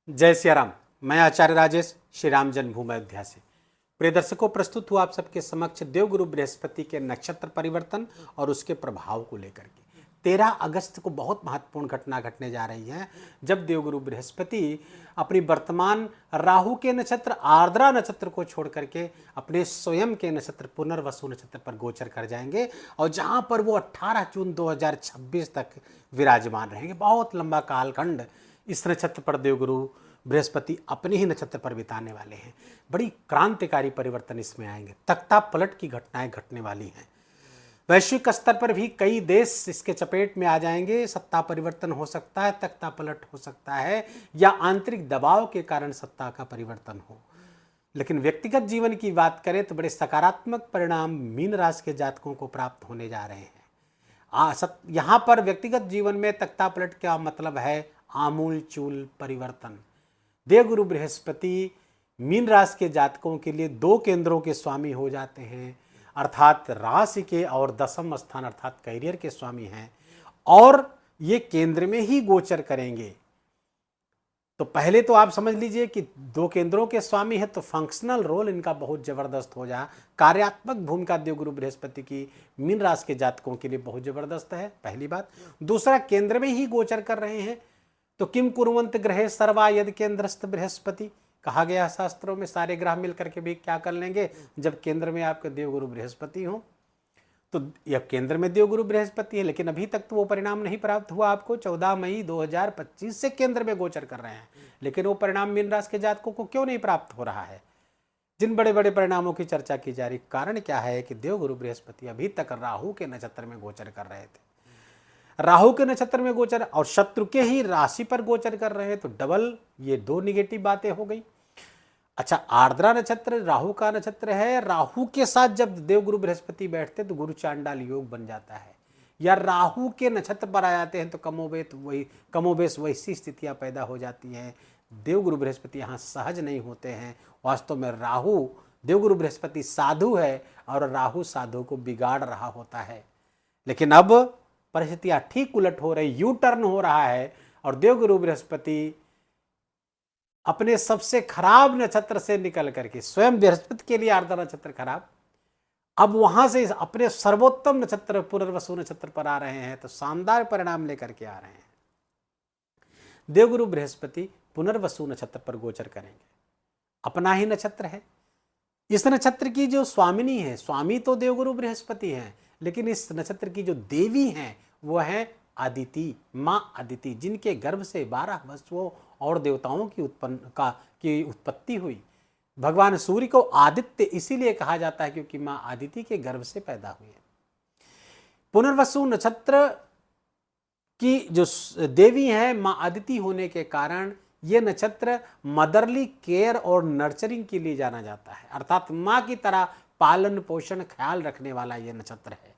जय सिया राम। मैं आचार्य राजेश श्री राम जन्मभूमि अयोध्या से प्रिय दर्शकों प्रस्तुत हुआ आप सबके समक्ष देवगुरु बृहस्पति के नक्षत्र परिवर्तन और उसके प्रभाव को लेकर के 13 अगस्त को बहुत महत्वपूर्ण घटना घटने जा रही है, जब देवगुरु बृहस्पति अपनी वर्तमान राहु के नक्षत्र आर्द्रा नक्षत्र को छोड़ करके अपने स्वयं के नक्षत्र पुनर्वसु नक्षत्र पर गोचर कर जाएंगे और जहां पर वो 18 जून 2026 तक विराजमान रहेंगे। बहुत लंबा कालखंड इस नक्षत्र पर देवगुरु बृहस्पति अपने ही नक्षत्र पर बिताने वाले हैं। बड़ी क्रांतिकारी परिवर्तन इसमें आएंगे, तख्ता पलट की घटनाएं घटने वाली हैं। वैश्विक स्तर पर भी कई देश इसके चपेट में आ जाएंगे। सत्ता परिवर्तन हो सकता है, तख्ता पलट हो सकता है, या आंतरिक दबाव के कारण सत्ता का परिवर्तन हो। लेकिन व्यक्तिगत जीवन की बात करें तो बड़े सकारात्मक परिणाम मीन राशि के जातकों को प्राप्त होने जा रहे हैं। यहाँ पर व्यक्तिगत जीवन में तख्ता पलट का मतलब है आमूल चूल परिवर्तन। देवगुरु बृहस्पति मीन राशि के जातकों के लिए 2 केंद्रों के स्वामी हो जाते हैं, अर्थात राशि के और दशम स्थान अर्थात करियर के स्वामी हैं, और ये केंद्र में ही गोचर करेंगे। तो पहले तो आप समझ लीजिए कि 2 केंद्रों के स्वामी है तो फंक्शनल रोल इनका बहुत जबरदस्त हो जाए। कार्यात्मक भूमिका देवगुरु बृहस्पति की मीन राशि के जातकों के लिए बहुत जबरदस्त है, पहली बात। दूसरा, केंद्र में ही गोचर कर रहे हैं तो किम कुर्वंत ग्रहे सर्वा यदि केंद्रस्थ बृहस्पति, कहा गया शास्त्रों में सारे ग्रह मिलकर के भी क्या कर लेंगे जब केंद्र में आपके देवगुरु बृहस्पति हो। तो यह केंद्र में देवगुरु बृहस्पति है, लेकिन अभी तक तो वो परिणाम नहीं प्राप्त हुआ आपको। 14 मई 2025 से केंद्र में गोचर कर रहे हैं, लेकिन वो परिणाम मीन राशि के जातकों को क्यों नहीं प्राप्त हो रहा है? जिन बड़े बड़े परिणामों की चर्चा की जा रही, कारण क्या है कि देवगुरु बृहस्पति अभी तक राहु के नक्षत्र में गोचर कर रहे थे। राहु के नक्षत्र में गोचर और शत्रु के ही राशि पर गोचर कर रहे हैं, तो डबल ये 2 निगेटिव बातें हो गई। अच्छा, आर्द्रा नक्षत्र राहु का नक्षत्र है। राहु के साथ जब देवगुरु बृहस्पति बैठते तो गुरु चांडाल योग बन जाता है, या राहु के नक्षत्र पर आ जाते हैं तो कमोबेश वैसी स्थितियां पैदा हो जाती हैं। देवगुरु बृहस्पति यहाँ सहज नहीं होते हैं। वास्तव में राहु देवगुरु बृहस्पति साधु है और राहु साधु को बिगाड़ रहा होता है। लेकिन अब परिस्थितियां ठीक उलट हो रही, यू टर्न हो रहा है और देवगुरु बृहस्पति अपने सबसे खराब नक्षत्र से निकल करके, स्वयं बृहस्पति के लिए आर्द्रा नक्षत्र खराब, अब वहां से अपने सर्वोत्तम नक्षत्र पुनर्वसु नक्षत्र पर आ रहे हैं, तो शानदार परिणाम लेकर के आ रहे हैं। देवगुरु बृहस्पति पुनर्वसु नक्षत्र पर गोचर करेंगे, अपना ही नक्षत्र है। इस नक्षत्र की जो स्वामिनी है, स्वामी तो देवगुरु बृहस्पति हैं, लेकिन इस नक्षत्र की जो देवी हैं वो है आदिति, माँ आदिति, जिनके गर्भ से 12 वसुओं और देवताओं की उत्पत्ति हुई। भगवान सूर्य को आदित्य इसीलिए कहा जाता है क्योंकि माँ आदिति के गर्भ से पैदा हुए। पुनर्वसु नक्षत्र की जो देवी है माँ आदिति होने के कारण ये नक्षत्र मदरली केयर और नर्चरिंग के लिए जाना जाता है, अर्थात माँ की तरह पालन पोषण ख्याल रखने वाला ये नक्षत्र है।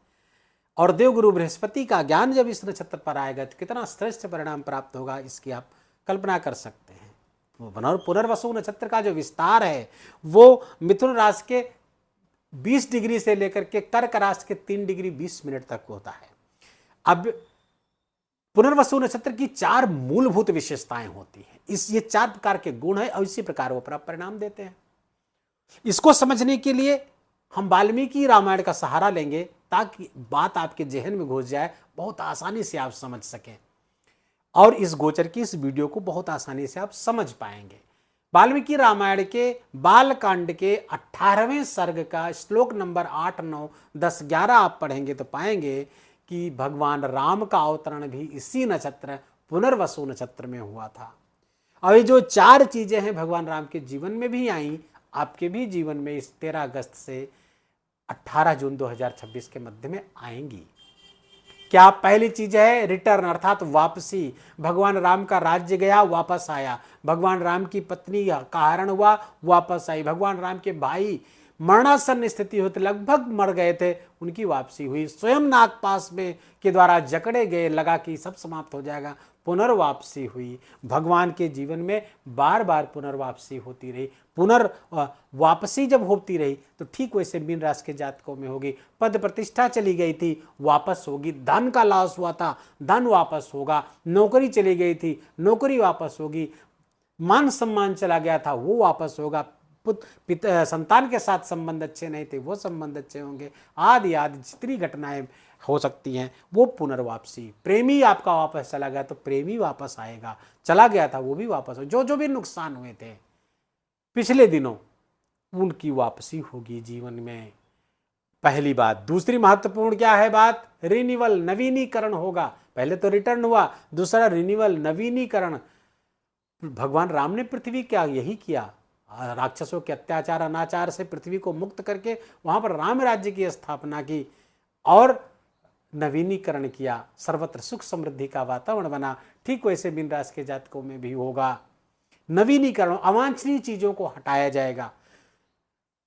और देवगुरु बृहस्पति का ज्ञान जब इस नक्षत्र पर आएगा तो कितना श्रेष्ठ परिणाम प्राप्त होगा, इसकी आप कल्पना कर सकते हैं। पुनर्वसु नक्षत्र का जो विस्तार है वो मिथुन राशि के 20 डिग्री से लेकर के कर्क राशि के 3 डिग्री 20 मिनट तक होता है। अब पुनर्वसु नक्षत्र की 4 मूलभूत विशेषताएं होती हैं। ये 4 प्रकार के गुण हैं और इसी प्रकार वो परिणाम देते हैं। इसको समझने के लिए हम वाल्मीकि रामायण का सहारा लेंगे ताकि बात आपके जहन में घुस जाए, बहुत आसानी से आप समझ सकें और इस गोचर की इस वीडियो को बहुत आसानी से आप समझ पाएंगे। वाल्मीकि रामायण के बालकांड के 18वें सर्ग का श्लोक नंबर 8, 9, 10, 11 आप पढ़ेंगे तो पाएंगे कि भगवान राम का अवतरण भी इसी नक्षत्र पुनर्वसु नक्षत्र में हुआ था। और ये जो 4 चीजें हैं भगवान राम के जीवन में भी आई, आपके भी जीवन में इस 13 अगस्त से 18 जून 2026 के मध्य में आएंगी। क्या पहली चीज है रिटर्न, अर्थात वापसी। भगवान राम का राज्य गया, वापस आया। भगवान राम की पत्नी का हरण हुआ, वापस आई। भगवान राम के भाई मरणासन्न स्थिति होते, लगभग मर गए थे, उनकी वापसी हुई। स्वयं नागपाश में के द्वारा जकड़े गए, लगा कि सब समाप्त हो जाएगा, पुनर्वापसी हुई। भगवान के जीवन में बार बार पुनर्वापसी होती रही। पुनर्वापसी जब होती रही तो ठीक वैसे मीन राशि के जातकों में होगी। पद प्रतिष्ठा चली गई थी, वापस होगी। धन का लॉस हुआ था, धन वापस होगा। नौकरी चली गई थी, नौकरी वापस होगी। मान सम्मान चला गया था वो वापस होगा, संतान के साथ संबंध अच्छे नहीं थे वो संबंध अच्छे होंगे, आदि आदि जितनी घटनाएं हो सकती हैं वो पुनर्वापसी। प्रेमी आपका वापस चला गया तो प्रेमी वापस आएगा, चला गया था वो भी वापस हो, जो जो भी नुकसान हुए थे पिछले दिनों उनकी वापसी होगी जीवन में, पहली बात। दूसरी महत्वपूर्ण क्या है बात, रिन्यूअल, नवीनीकरण होगा। पहले तो रिटर्न हुआ, दूसरा रिन्यूअल, नवीनीकरण। भगवान राम ने पृथ्वी क्या यही किया, राक्षसों के अत्याचार अनाचार से पृथ्वी को मुक्त करके वहां पर राम राज्य की स्थापना की और नवीनीकरण किया, सर्वत्र सुख समृद्धि का वातावरण बना। ठीक वैसे मीन राशि के जातकों में भी होगा नवीनीकरण, अवांछनीय चीजों को हटाया जाएगा।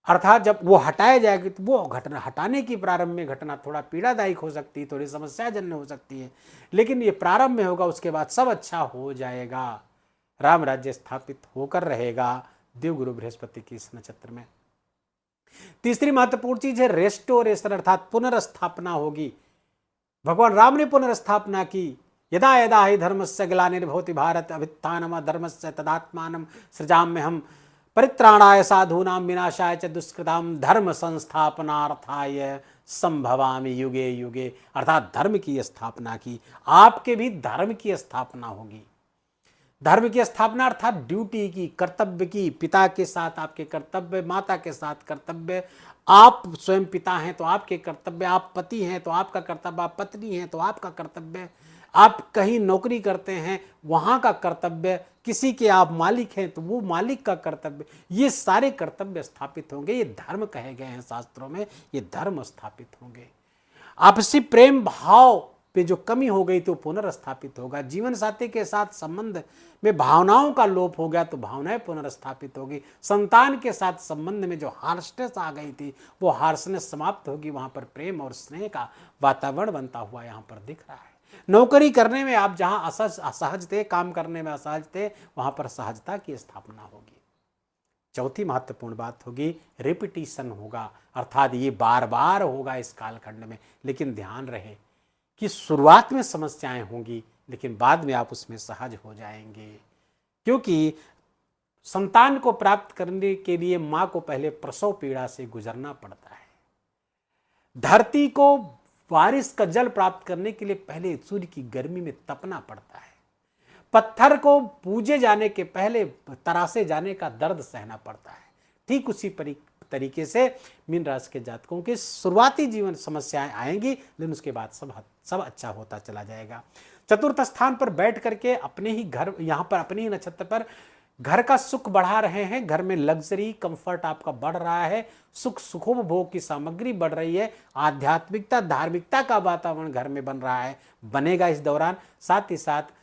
अर्थात जब वो हटाया जाएगा तो वो घटना, हटाने की प्रारंभ में घटना थोड़ा पीड़ादायक हो सकती है, थोड़ी समस्याजन्य हो सकती है, लेकिन ये प्रारंभ में होगा, उसके बाद सब अच्छा हो जाएगा। राम राज्य स्थापित होकर रहेगा देवगुरु बृहस्पति की इस नक्षत्र में। तीसरी महत्वपूर्ण चीज है रेस्टोरेशन, अर्थात पुनर्स्थापना होगी। भगवान राम ने पुनर्स्थापना की, यदा यदा हि धर्मस्य ग्लानिर्भवति भारत अभ्युत्थानम धर्मस्य तदात्मानं सृजाम्यहम् परित्राणाय साधूनां विनाशाय च दुष्कृतां धर्म संस्थापनार्थाय संभवामि युगे युगे। अर्थात धर्म की स्थापना की, आपके भी धर्म की स्थापना होगी। धर्म की स्थापना अर्थात ड्यूटी की, कर्तव्य की, पिता के साथ आपके कर्तव्य, माता के साथ कर्तव्य, आप स्वयं पिता हैं तो आपके कर्तव्य, आप पति हैं तो आपका कर्तव्य, आप पत्नी हैं तो आपका कर्तव्य, आप कहीं नौकरी करते हैं वहां का कर्तव्य, किसी के आप मालिक हैं तो वो मालिक का कर्तव्य, ये सारे कर्तव्य स्थापित होंगे। ये धर्म कहे गए हैं शास्त्रों में, ये धर्म स्थापित होंगे। आपसी प्रेम भाव पे जो कमी हो गई तो पुनर्स्थापित होगा। जीवन साथी के साथ संबंध में भावनाओं का लोप हो गया तो भावनाएं पुनर्स्थापित होगी। संतान के साथ संबंध में जो हार्शनेस आ गई थी वो हार्शनेस समाप्त होगी, वहां पर प्रेम और स्नेह का वातावरण बनता हुआ यहां पर दिख रहा है। नौकरी करने में आप जहां असहज थे, काम करने में असहज थे, वहां पर सहजता की स्थापना होगी। चौथी महत्वपूर्ण बात होगी रिपीटिशन होगा, अर्थात ये बार बार होगा इस कालखंड में, लेकिन ध्यान रहे कि शुरुआत में समस्याएं होंगी लेकिन बाद में आप उसमें सहज हो जाएंगे, क्योंकि संतान को प्राप्त करने के लिए मां को पहले प्रसव पीड़ा से गुजरना पड़ता है। धरती को बारिश का जल प्राप्त करने के लिए पहले सूर्य की गर्मी में तपना पड़ता है। पत्थर को पूजे जाने के पहले तरासे जाने का दर्द सहना पड़ता है। ठीक उसी तरीके से मीन राशि के जातकों की शुरुआती जीवन समस्याएं आएंगी, लेकिन उसके बाद सब अच्छा होता चला जाएगा। चतुर्थ स्थान पर बैठ करके अपने ही घर, यहाँ पर अपने ही नक्षत्र पर घर का सुख बढ़ा रहे हैं, घर में लग्जरी कंफर्ट आपका बढ़ रहा है, सुखोपभोग की सामग्री बढ़ रही है, आध्यात्मिकता धार्मिकता का वातावरण घर में बन रहा है, बनेगा इस दौरान। साथ ही साथ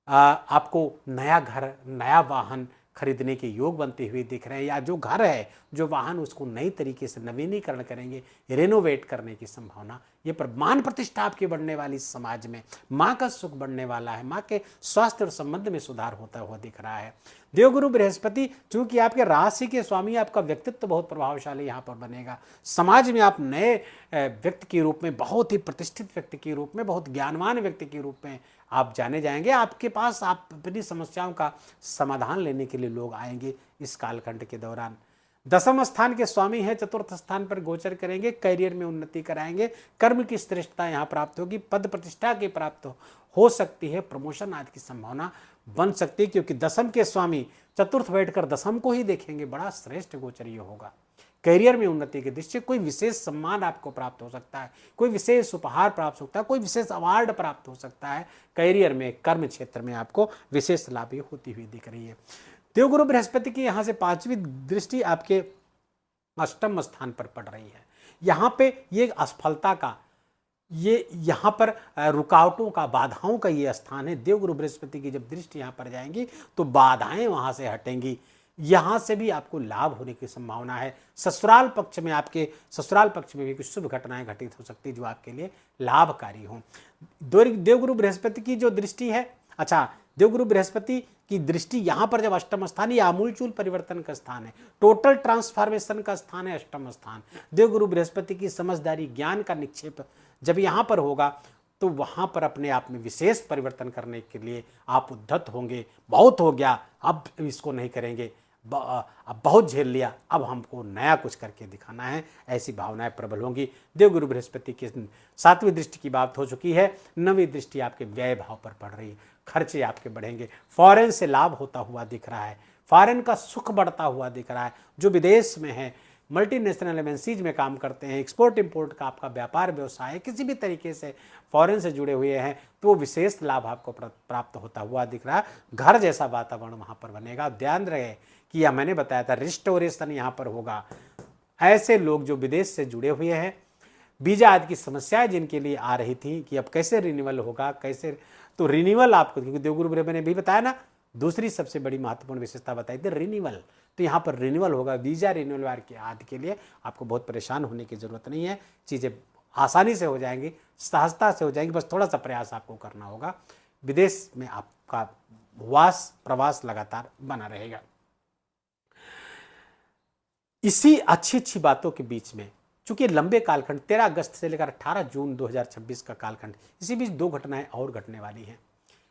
आपको नया घर, नया वाहन खरीदने के योग बनते हुए दिख रहे हैं, या जो घर है, जो वाहन, उसको नई तरीके से नवीनीकरण करेंगे, रेनोवेट करने की संभावना। ये पर मान प्रतिष्ठा आपकी बढ़ने वाली, समाज में माँ का सुख बढ़ने वाला है, माँ के स्वास्थ्य और संबंध में सुधार होता हुआ दिख रहा है। देवगुरु बृहस्पति चूंकि आपके राशि के स्वामी, आपका व्यक्तित्व बहुत प्रभावशाली यहाँ पर बनेगा। समाज में आप नए व्यक्ति के रूप में, बहुत ही प्रतिष्ठित व्यक्ति के रूप में, बहुत ज्ञानवान व्यक्ति के रूप में आप जाने जाएंगे। आपके पास आप अपनी समस्याओं का समाधान लेने के लिए लोग आएंगे इस कालखंड के दौरान। दसम स्थान के स्वामी है, चतुर्थ स्थान पर गोचर करेंगे, करियर में उन्नति कराएंगे, कर्म की श्रेष्ठता यहाँ प्राप्त होगी, पद प्रतिष्ठा की प्राप्त हो सकती है, प्रमोशन आदि की संभावना बन सकती है, क्योंकि दसम के स्वामी चतुर्थ बैठकर दसम को ही देखेंगे। बड़ा श्रेष्ठ गोचर ये होगा। करियर में उन्नति के दृष्टि कोई विशेष सम्मान आपको प्राप्त हो सकता है, कोई विशेष उपहार प्राप्त हो सकता है, कोई विशेष अवार्ड प्राप्त हो सकता है। करियर में, कर्म क्षेत्र में आपको विशेष लाभ होती हुई दिख रही है। देवगुरु बृहस्पति की यहाँ से 5वीं दृष्टि आपके अष्टम स्थान पर पड़ रही है। यहाँ पे ये असफलता का, ये यहाँ पर रुकावटों का, बाधाओं का ये स्थान है। देवगुरु बृहस्पति की जब दृष्टि यहाँ पर जाएंगी तो बाधाएं वहाँ से हटेंगी, यहाँ से भी आपको लाभ होने की संभावना है। ससुराल पक्ष में, आपके ससुराल पक्ष में भी कुछ शुभ घटनाएं घटित हो सकती है जो आपके लिए लाभकारी हों। देवगुरु बृहस्पति की जो दृष्टि है, अच्छा, देवगुरु बृहस्पति की दृष्टि यहाँ पर जब अष्टम स्थान, ये आमूलचूल परिवर्तन का स्थान है, टोटल ट्रांसफॉर्मेशन का स्थान है अष्टम स्थान। देवगुरु बृहस्पति की समझदारी, ज्ञान का निक्षेप जब यहाँ पर होगा तो वहाँ पर अपने आप में विशेष परिवर्तन करने के लिए आप उद्धत होंगे। बहुत हो गया, अब इसको नहीं करेंगे, अब बहुत झेल लिया, अब हमको नया कुछ करके दिखाना है, ऐसी भावनाएं प्रबल होंगी। देवगुरु बृहस्पति की 7वीं दृष्टि की बात हो चुकी है, 9वीं दृष्टि आपके व्यय भाव पर पड़ रही है, खर्चे आपके बढ़ेंगे। फॉरेन से लाभ होता हुआ दिख रहा है, फॉरेन का सुख बढ़ता हुआ दिख रहा है। जो विदेश में है, मल्टीनेशनल एमएनसीज में काम करते हैं, एक्सपोर्ट इंपोर्ट का आपका व्यापार व्यवसाय है, किसी भी तरीके से फॉरेन से जुड़े हुए हैं, तो वो विशेष लाभ आपको प्राप्त होता हुआ दिख रहा है। घर जैसा वातावरण वहाँ पर बनेगा। ध्यान रहे कि यह मैंने बताया था, रिस्टोरेशन यहाँ पर होगा। ऐसे लोग जो विदेश से जुड़े हुए हैं, वीजा आदि की समस्याएं जिनके लिए आ रही थी कि अब कैसे रिन्यूअल होगा, कैसे, तो रिन्यूअल आपको, क्योंकि देवगुरु ब्रह्म ने भी बताया ना, दूसरी सबसे बड़ी महत्वपूर्ण विशेषता बताई थी रिन्यूअल। तो यहाँ पर रिन्यूअल होगा। वीजा रिन्यूअल के आदि के लिए आपको बहुत परेशान होने की जरूरत नहीं है, चीज़ें आसानी से हो जाएंगी, सहजता से हो जाएंगी, बस थोड़ा सा प्रयास आपको करना होगा। विदेश में आपका वास प्रवास लगातार बना रहेगा। इसी अच्छी बातों के बीच में, चूंकि लंबे कालखंड 13 अगस्त से लेकर 18 जून 2026 का कालखंड, इसी बीच 2 घटनाएं और घटने वाली हैं।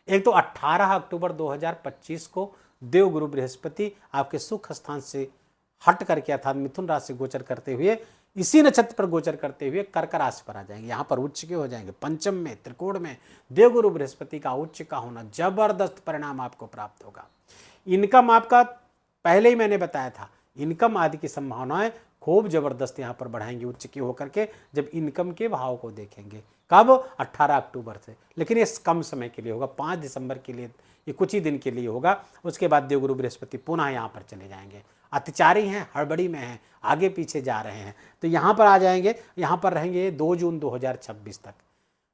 एक तो 18 अक्टूबर 2025 को देवगुरु बृहस्पति आपके सुख स्थान से हट करके अर्थात मिथुन राशि से गोचर करते हुए, इसी नक्षत्र पर गोचर करते हुए कर्क राशि पर आ जाएंगे। यहाँ पर उच्च के हो जाएंगे, पंचम में, त्रिकोण में। देवगुरु बृहस्पति का उच्च का होना जबरदस्त परिणाम आपको प्राप्त होगा। इनकम आपका पहले ही मैंने बताया था, इनकम आदि की संभावनाएं खूब जबरदस्त यहाँ पर बढ़ाएंगी उच्च की होकर के, जब इनकम के भाव को देखेंगे। कब? 18 अक्टूबर से। लेकिन ये कम समय के लिए होगा, 5 दिसंबर के लिए, ये कुछ ही दिन के लिए होगा। उसके बाद देवगुरु बृहस्पति पुनः यहाँ पर चले जाएंगे। अतिचारी हैं, हड़बड़ी में हैं, आगे पीछे जा रहे हैं, तो यहाँ पर आ जाएंगे। यहाँ पर रहेंगे 2 जून 2026 तक।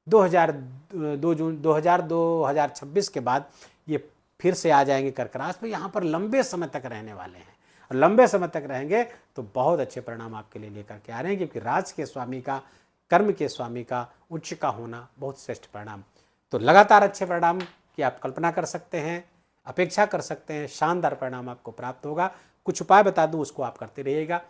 2 जून 2026 के बाद ये फिर से आ जाएंगे कर्क राशि में। यहाँ पर लंबे समय तक रहने वाले हैं, और लंबे समय तक रहेंगे तो बहुत अच्छे परिणाम आपके लिए लेकर के आ रहे हैं, क्योंकि राज के स्वामी का, कर्म के स्वामी का उच्च का होना बहुत श्रेष्ठ परिणाम। तो लगातार अच्छे परिणाम की आप कल्पना कर सकते हैं, अपेक्षा कर सकते हैं, शानदार परिणाम आपको प्राप्त होगा। कुछ उपाय बता दूं, उसको आप करते रहिएगा।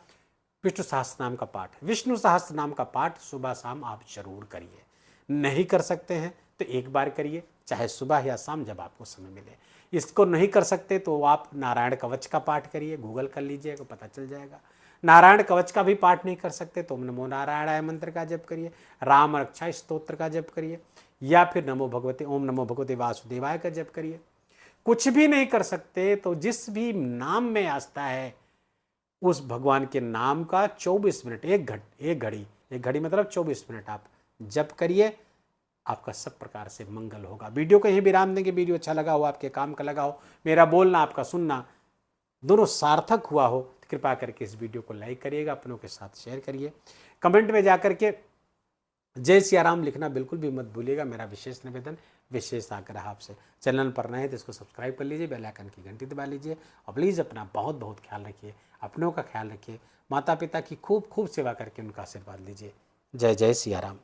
विष्णु सहस्त्र नाम का पाठ, विष्णु सहस्त्र नाम का पाठ सुबह शाम आप जरूर करिए। नहीं कर सकते हैं तो एक बार करिए, चाहे सुबह या शाम, जब आपको समय मिले। इसको नहीं कर सकते तो आप नारायण कवच का पाठ करिए, गूगल कर लीजिएगा, पता चल जाएगा। नारायण कवच का भी पाठ नहीं कर सकते तो ओम नमो नारायणाय मंत्र का जप करिए, राम रक्षा स्तोत्र का जप करिए, या फिर ओम नमो भगवते वासुदेवाय का जप करिए। कुछ भी नहीं कर सकते तो जिस भी नाम में आस्था है, उस भगवान के नाम का 24 मिनट, एक घड़ी मतलब 24 मिनट आप जप करिए। आपका सब प्रकार से मंगल होगा। वीडियो को यहीं विराम देंगे। वीडियो अच्छा लगा हो, आपके काम का लगा हो, मेरा बोलना आपका सुनना दोनों सार्थक हुआ हो, तो कृपा करके इस वीडियो को लाइक करिएगा, अपनों के साथ शेयर करिए। कमेंट में जाकर के जय सिया राम लिखना बिल्कुल भी मत भूलिएगा। मेरा विशेष निवेदन, विशेष आग्रह आपसे। चैनल पर नए हैं तो इसको सब्सक्राइब कर लीजिए, बेल आइकन की घंटी दबा लीजिए, और प्लीज़ अपना बहुत बहुत ख्याल रखिए, अपनों का ख्याल रखिए, माता पिता की खूब खूब सेवा करके उनका आशीर्वाद लीजिए। जय जय सिया राम।